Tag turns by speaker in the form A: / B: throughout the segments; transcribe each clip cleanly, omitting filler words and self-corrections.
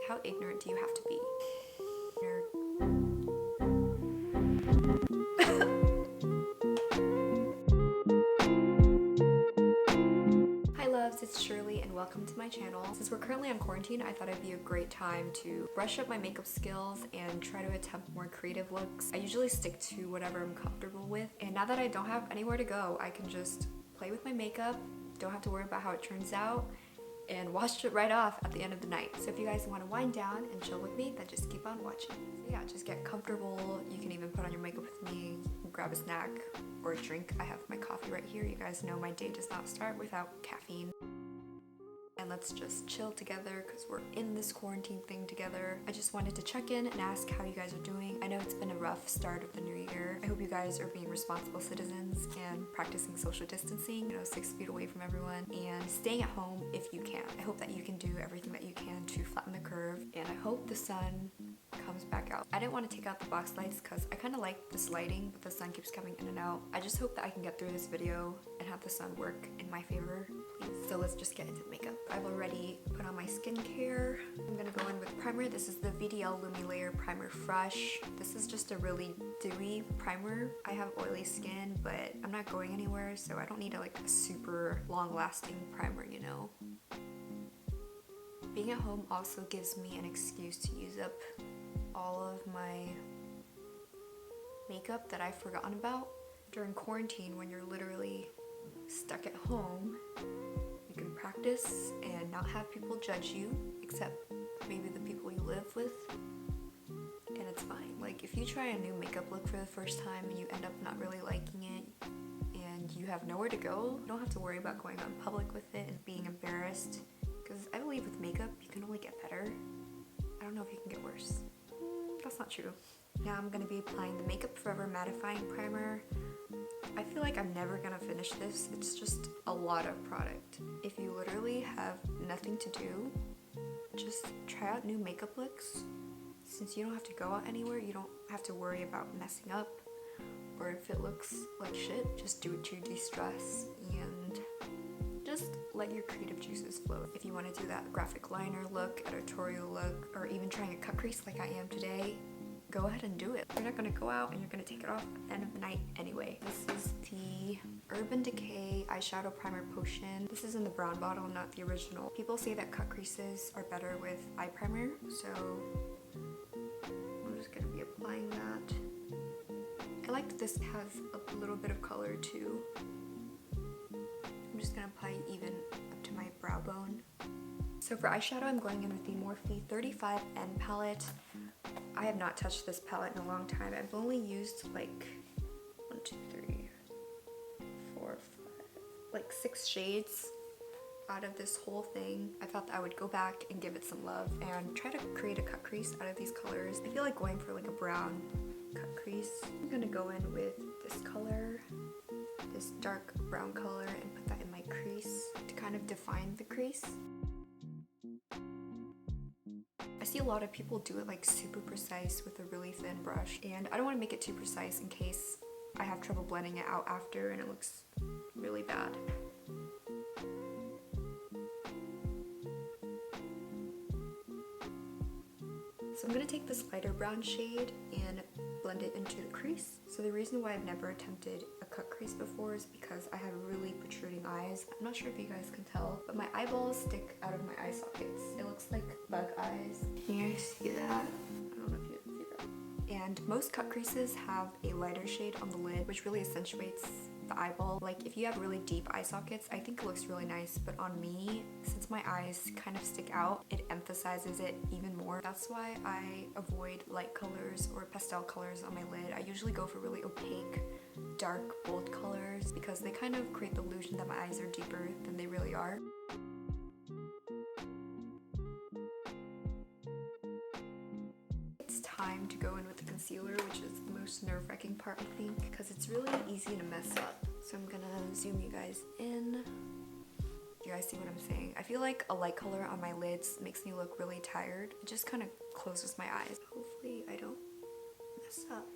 A: how ignorant do you have to be? Hi loves, it's Shirley and welcome to my channel. Since we're currently on quarantine, I thought it'd be a great time to brush up my makeup skills and try to attempt more creative looks. I usually stick to whatever I'm comfortable with, and now that I don't have anywhere to go, I can just play with my makeup, don't have to worry about how it turns out, and wash it right off at the end of the night. So if you guys want to wind down and chill with me, then just keep on watching. So yeah, just get comfortable. You can even put on your makeup with me, grab a snack or a drink. I have my coffee right here. You guys know my day does not start without caffeine. And let's just chill together because we're in this quarantine thing together. I just wanted to check in and ask how you guys are doing. I know it's been a rough start of the new year. I hope you guys are being responsible citizens and practicing social distancing, 6 feet away from everyone, and staying at home if you can. I hope that you can do everything that you can to flatten the curve, and I hope the sun comes back out. I didn't want to take out the box lights because I kind of like this lighting, but the sun keeps coming in and out. I just hope that I can get through this video and have the sun work in my favor, please. So let's just get into the makeup. I've already put on my skincare. I'm gonna go in with primer. This is the VDL Lumi Layer Primer Fresh. This is just a really dewy primer. I have oily skin, but I'm not going anywhere, so I don't need a super long-lasting primer, Being at home also gives me an excuse to use up all of my makeup that I've forgotten about. During quarantine, when you're literally stuck at home, you can practice and not have people judge you, except maybe the people you live with, and it's fine. Like, if you try a new makeup look for the first time and you end up not really liking it and you have nowhere to go, you don't have to worry about going out in public with it and being embarrassed, because I believe with makeup you can only get better. I don't know if you can get worse. That's not true. Now I'm gonna be applying the Makeup Forever Mattifying Primer. I feel like I'm never gonna finish this. It's just a lot of product. If you literally have nothing to do, just try out new makeup looks. Since you don't have to go out anywhere, you don't have to worry about messing up, or if it looks like shit, just do it to de-stress and just let your creative juices flow. If you want to do that graphic liner look, editorial look, or even trying a cut crease like I am today, go ahead and do it. You're not going to go out and you're going to take it off at the end of the night anyway. This is the Urban Decay Eyeshadow Primer Potion. This is in the brown bottle, not the original. People say that cut creases are better with eye primer, so I'm just going to be applying that. I like that this has a little bit of color too. I'm just gonna apply it even up to my brow bone. So for eyeshadow, I'm going in with the Morphe 35N palette. I have not touched this palette in a long time. I've only used like 6 shades out of this whole thing. I thought that I would go back and give it some love and try to create a cut crease out of these colors. I feel like going for like a brown cut crease. I'm gonna go in with this color, this dark brown color, and put that in my crease to kind of define the crease. I see a lot of people do it like super precise with a really thin brush, and I don't want to make it too precise in case I have trouble blending it out after and it looks really bad. So I'm going to take this lighter brown shade and blend it into the crease. So the reason why I've never attempted a cut crease before is because I have really protruding eyes. I'm not sure if you guys can tell, but my eyeballs stick out of my eye sockets. It looks like bug eyes. Can you guys see that? I don't know if you can see that. And most cut creases have a lighter shade on the lid, which really accentuates the eyeball. Like, if you have really deep eye sockets, I think it looks really nice, but on me, since my eyes kind of stick out, it emphasizes it even more. That's why I avoid light colors or pastel colors on my lid. I usually go for really opaque, dark, bold colors because they kind of create the illusion that my eyes are deeper than they really are. It's time to go in with the concealer, which is the most nerve-wracking part, I think, because it's really easy to mess up. So I'm gonna zoom you guys in. You guys see what I'm saying? I feel like a light color on my lids makes me look really tired. It just kind of closes my eyes. Hopefully I don't mess up.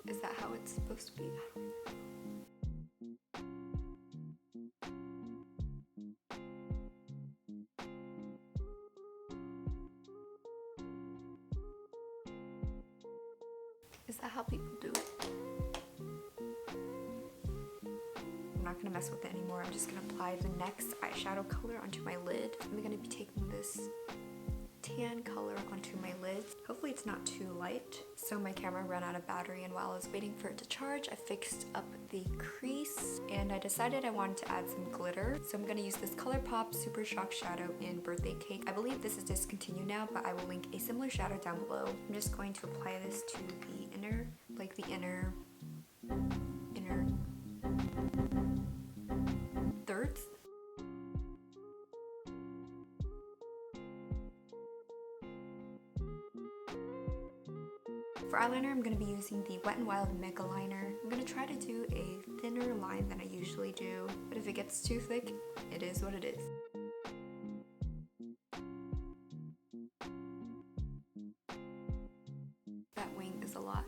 A: Is that how it it's supposed to be. Is that how people do it? I'm not gonna mess with it anymore. I'm just gonna apply the next eyeshadow color onto my lid. I'm gonna be taking this tan color onto my lid. Hopefully it's not too light. So my camera ran out of battery, and while I was waiting for it to charge, I fixed up the crease and I decided I wanted to add some glitter. So I'm gonna use this ColourPop Super Shock Shadow in Birthday Cake. I believe this is discontinued now, but I will link a similar shadow down below. I'm just going to apply this to the inner, like the inner thirds. For eyeliner, I'm going to be using the Wet n Wild Mega Liner. I'm going to try to do a thinner line than I usually do, but if it gets too thick, it is what it is. That wing is a lot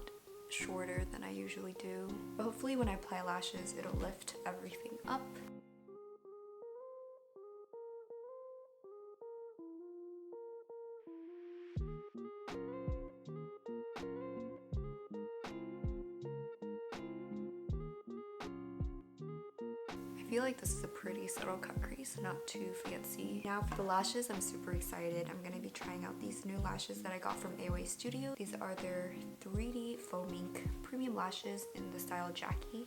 A: shorter than I usually do, but hopefully when I apply lashes, it'll lift everything up. I feel like this is a pretty subtle cut crease, not too fancy. Now for the lashes, I'm super excited. I'm going to be trying out these new lashes that I got from AOA Studio. These are their 3D Faux Mink premium lashes in the style Jackie.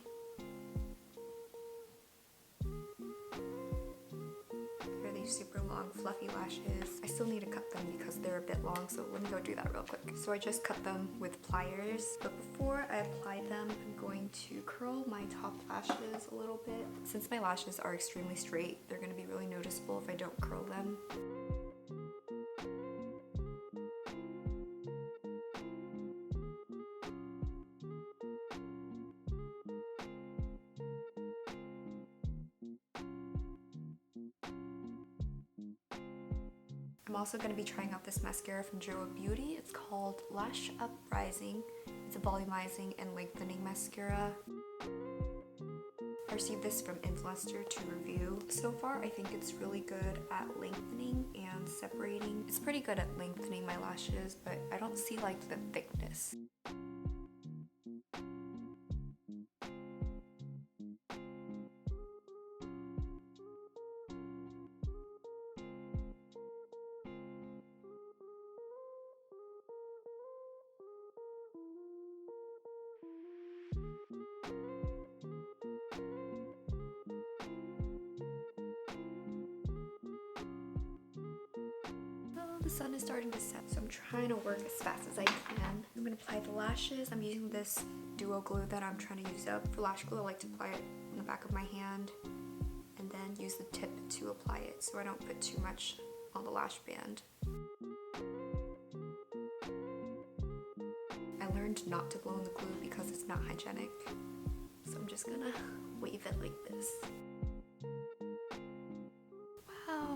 A: They're these super long fluffy lashes. I still need to cut them because they're a bit long, so let me go do that real quick. So I just cut them with pliers, but before I apply them, I'm going to curl my top lashes a little bit. Since my lashes are extremely straight, they're going to be really noticeable if I don't curl them. I'm also going to be trying out this mascara from Jewel Beauty. It's called Lash Up Rising. It's a volumizing and lengthening mascara. I received this from Influencer to review. So far, I think it's really good at lengthening and separating. It's pretty good at lengthening my lashes, but I don't see like the thickness. The sun is starting to set, so I'm trying to work as fast as I can. I'm going to apply the lashes. I'm using this duo glue that I'm trying to use up. For lash glue, I like to apply it on the back of my hand and then use the tip to apply it so I don't put too much on the lash band. I learned not to blow in the glue because it's not hygienic, so I'm just gonna wave it like this.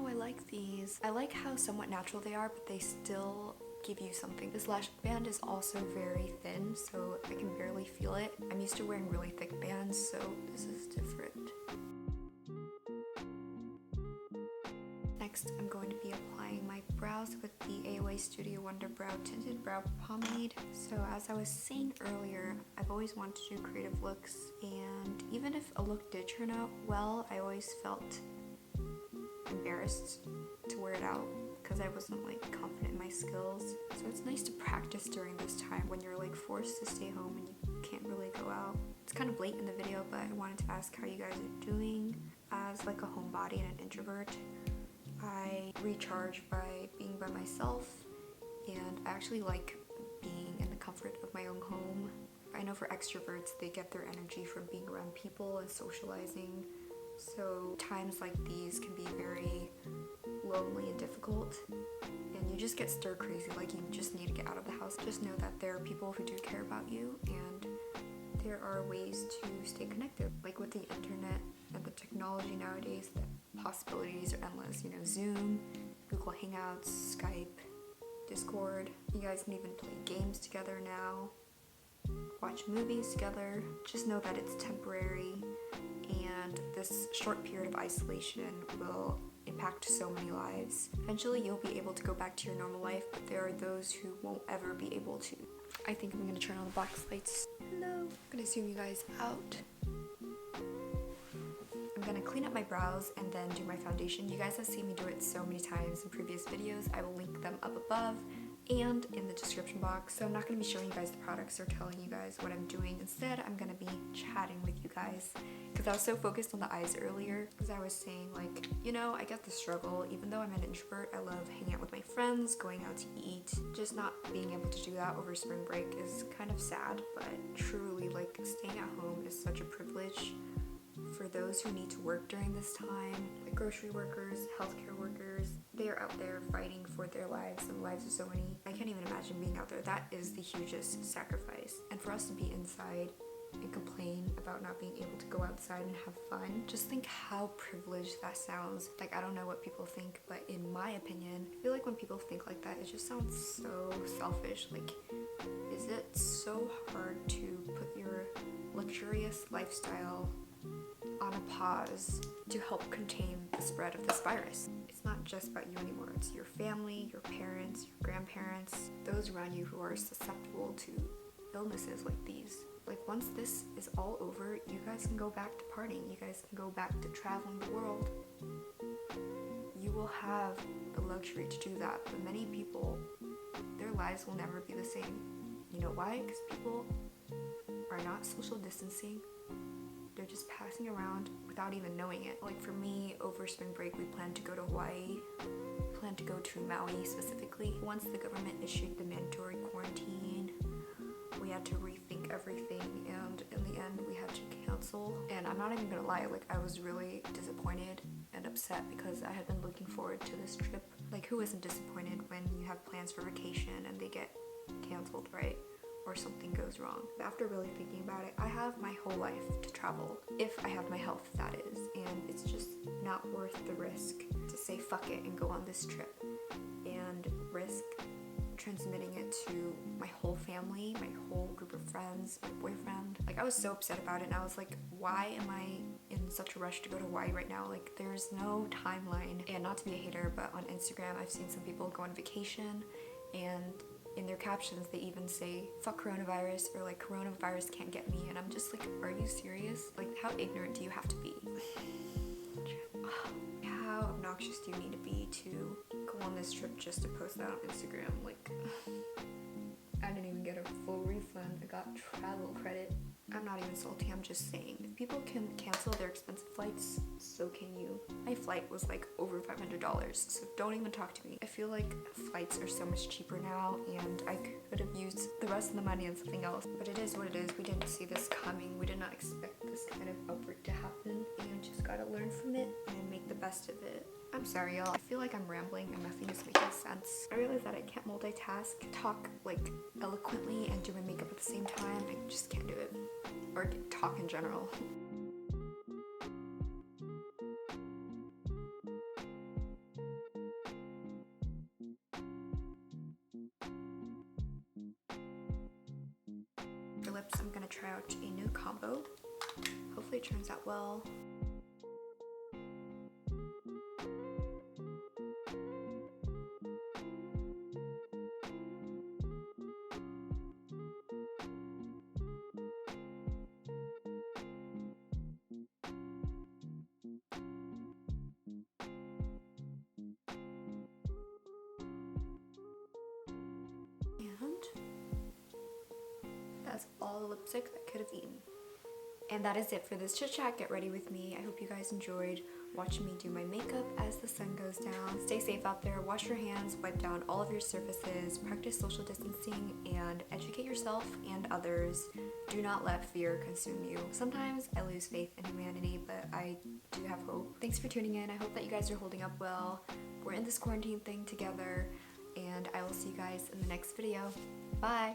A: I like these. I like how somewhat natural they are, but they still give you something. This lash band is also very thin, so I can barely feel it. I'm used to wearing really thick bands, so this is different. Next, I'm going to be applying my brows with the AOA Studio Wonder Brow Tinted Brow Pomade. So as I was saying earlier, I've always wanted to do creative looks, and even if a look did turn out well, I always felt embarrassed to wear it out because I wasn't like confident in my skills. So it's nice to practice during this time when you're like forced to stay home and you can't really go out. It's kind of late in the video, but I wanted to ask how you guys are doing. As like a homebody and an introvert, I recharge by being by myself, and I actually like being in the comfort of my own home. I know for extroverts, they get their energy from being around people and socializing. So times like these can be very lonely and difficult, and you just get stir crazy, like you just need to get out of the house. Just know that there are people who do care about you, and there are ways to stay connected. Like with the internet and the technology nowadays, the possibilities are endless. You know, Zoom, Google Hangouts, Skype, Discord. You guys can even play games together now, watch movies together. Just know that it's temporary, and this short period of isolation will impact so many lives. Eventually you'll be able to go back to your normal life, but there are those who won't ever be able to. I think I'm gonna turn on the box lights. Hello. I'm gonna zoom you guys out. I'm gonna clean up my brows and then do my foundation. You guys have seen me do it so many times in previous videos. I will link them up above and in the description box. So I'm not going to be showing you guys the products or telling you guys what I'm doing. Instead, I'm going to be chatting with you guys, because I was so focused on the eyes earlier, because I was saying, like, you know, I get the struggle. Even though I'm an introvert, I love hanging out with my friends, going out to eat. Just not being able to do that over spring break is kind of sad, but truly, like, staying at home is such a privilege for those who need to work during this time, like grocery workers, healthcare workers. They are out there fighting for their lives and the lives of so many. I can't even imagine being out there. That is the hugest sacrifice. And for us to be inside and complain about not being able to go outside and have fun, just think how privileged that sounds. Like, I don't know what people think, but in my opinion, I feel like when people think like that, it just sounds so selfish. Like, is it so hard to put your luxurious lifestyle on a pause to help contain the spread of this virus? It's not just about you anymore. It's your family, your parents, your grandparents, those around you who are susceptible to illnesses like these. Like, once this is all over, you guys can go back to partying. You guys can go back to traveling the world. You will have the luxury to do that. But many people, their lives will never be the same. You know why? Because people are not social distancing. They're just passing around without even knowing it. Like, for me, over spring break, we planned to go to Hawaii. We planned to go to Maui specifically. Once the government issued the mandatory quarantine, we had to rethink everything, and in the end, we had to cancel. And I'm not even gonna lie, like, I was really disappointed and upset because I had been looking forward to this trip. Like, who isn't disappointed when you have plans for vacation and they get canceled, right? Or something goes wrong. After really thinking about it, I have my whole life to travel, if I have my health, that is, and it's just not worth the risk to say fuck it and go on this trip and risk transmitting it to my whole family, my whole group of friends, my boyfriend. Like, I was so upset about it, and I was like, why am I in such a rush to go to Hawaii right now? Like, there's no timeline. And not to be a hater, but on Instagram I've seen some people go on vacation, and in their captions they even say fuck coronavirus, or like coronavirus can't get me, and I'm just like, are you serious? Like, how ignorant do you have to be? How obnoxious do you need to be to go on this trip just to post that on Instagram? Like, I didn't even get a full refund. I got travel credit. I'm not even salty, I'm just saying, if people can cancel their expensive flights, so can you. My flight was like over $500, so don't even talk to me. I feel like flights are so much cheaper now, and I could have used the rest of the money on something else. But it is what it is. We didn't see this coming. We did not expect this kind of outbreak to happen, and just gotta learn from it and make the best of it. I'm sorry, y'all. I feel like I'm rambling and nothing is making sense. I realize that I can't multitask, talk like eloquently and do my makeup at the same time. I just can't do it. Or talk in general. For lips, I'm gonna try out a new combo. Hopefully it turns out well. That's all the lipstick I could have eaten. And that is it for this chit chat. Get ready with me. I hope you guys enjoyed watching me do my makeup as the sun goes down. Stay safe out there. Wash your hands, wipe down all of your surfaces, practice social distancing, and educate yourself and others. Do not let fear consume you. Sometimes I lose faith in humanity, but I do have hope. Thanks for tuning in. I hope that you guys are holding up well. We're in this quarantine thing together, and I will see you guys in the next video. Bye!